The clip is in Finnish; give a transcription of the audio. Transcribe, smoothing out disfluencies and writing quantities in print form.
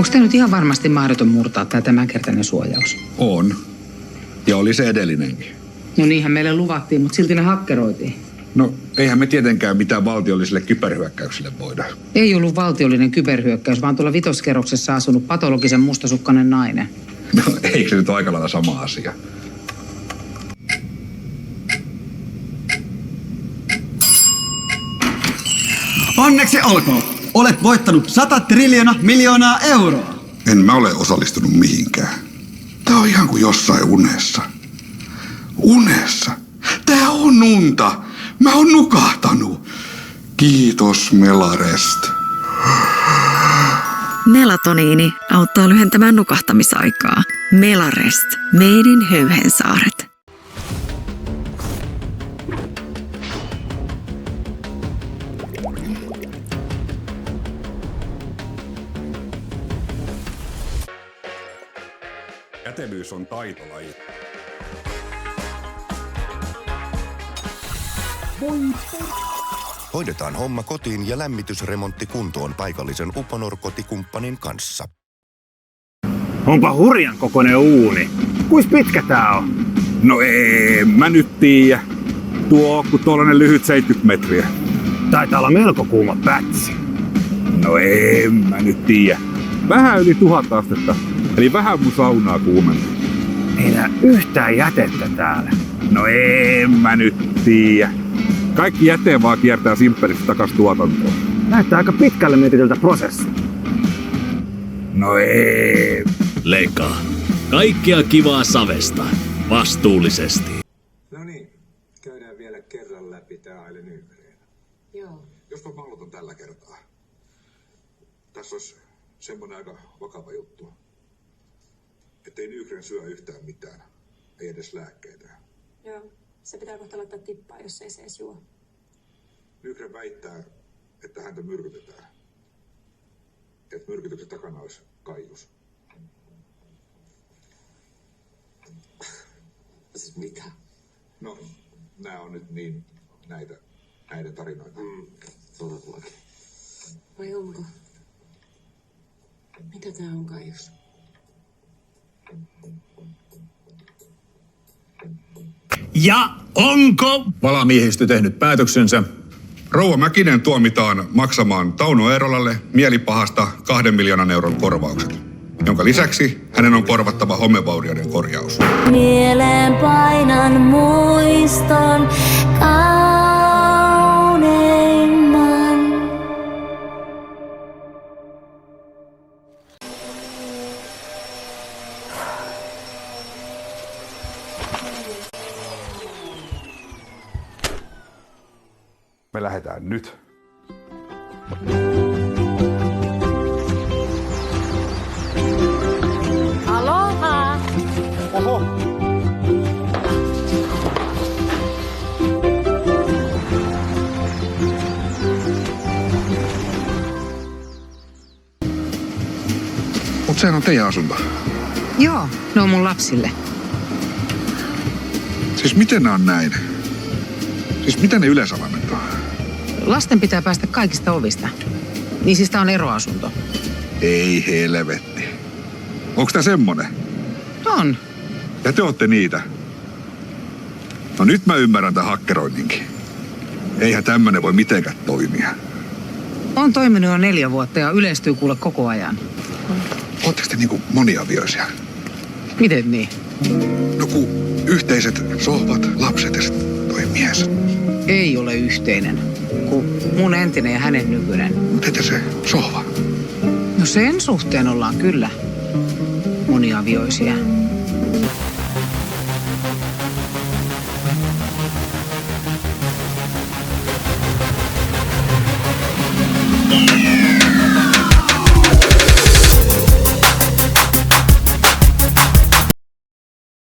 Onko tämä nyt ihan varmasti mahdoton murtaa tämä tämänkertainen suojaus? On. Ja oli se edellinenkin. No niinhän meille luvattiin, mutta silti ne hakkeroitiin. No, eihän me tietenkään mitään valtiolliselle kyberhyökkäykselle voida. Ei ollut valtiollinen kyberhyökkäys, vaan tuolla vitoskerroksessa asunut patologisen mustasukkainen nainen. No, eikö se nyt ole aika lailla sama asia? Onneksi olkoon! Olet voittanut 100 miljoonaa euroa! En mä ole osallistunut mihinkään. Tää on ihan kuin jossain unessa. Unessa? Tää on unta! Mä oon nukahtanut! Kiitos Melarest. Melatoniini auttaa lyhentämään nukahtamisaikaa. Melarest. Made in Höyhensaaret. Kätevyys on taitolaji. Hoidetaan homma kotiin ja lämmitysremontti kuntoon paikallisen Uponor-kotikumppanin kanssa. Onpa hurjan kokoinen uuni. Kuis pitkä tää on? No ei, mä nyt tiedä. Tuo on kuin tuollainen lyhyt 70 metriä. Taitaa olla melko kuuma pätsi. No ei, mä nyt tiedä. Vähän yli 1000 astetta. Eli vähän mun saunaa kuumentaa. Ei näe yhtään jätettä täällä. No en mä nyt tiedä. Kaikki jäte vaan kiertää simppelistä takas tuotantoon. Näyttää aika pitkälle mietityltä prosessi. No ei. Lekaa. Kaikkea kivaa savesta. Vastuullisesti. No niin, käydään vielä kerran läpi tää Aile Nygren. Joo. Jos mä pallotan tällä kertaa. Tässä olisi semmonen aika vakava juttu. Ettei Nygren syö yhtään mitään. Ei edes lääkkeitä. Joo. Se pitää kohta laittaa tippaa, jos ei se edes juo. Nygren väittää, että häntä myrkytetään. Että myrkytyksen takana olisi Kaius. Siis mitä? No, nää on nyt niin näitä tarinoita. Todellakin. Vai onko? Mitä tää on, Kaius? Ja onko Valamiehistö tehnyt päätöksensä? Rouva Mäkinen tuomitaan maksamaan Tauno Eerolalle mielipahasta 2 miljoonan euron korvaukset, jonka lisäksi hänen on korvattava homevaurioiden korjaus. Mieleen painan muiston kauneimman. Me lähdetään nyt. Aloha! Oho! Mut sehän on teidän asunto. Joo, ne on mun lapsille. Siis miten nää on näin? Siis mitä ne yleisavaimet on? Lasten pitää päästä kaikista ovista. Niin siis tää on eroasunto. Ei helvetti. Onks tää semmonen? On. Ja te ootte niitä. No nyt mä ymmärrän tän hakkeroinninkin. Eihän tämmönen voi mitenkään toimia. On toiminut jo 4 vuotta ja yleistyy kuule koko ajan. Ootteko te niinku moniavioisia? Miten niin? No kun yhteiset sohvat, lapset ja sit toi mies. Ei ole yhteinen. Kun mun entinen ja hänen nykyinen. Mut entä se sohva? No sen suhteen ollaan kyllä moniavioisia.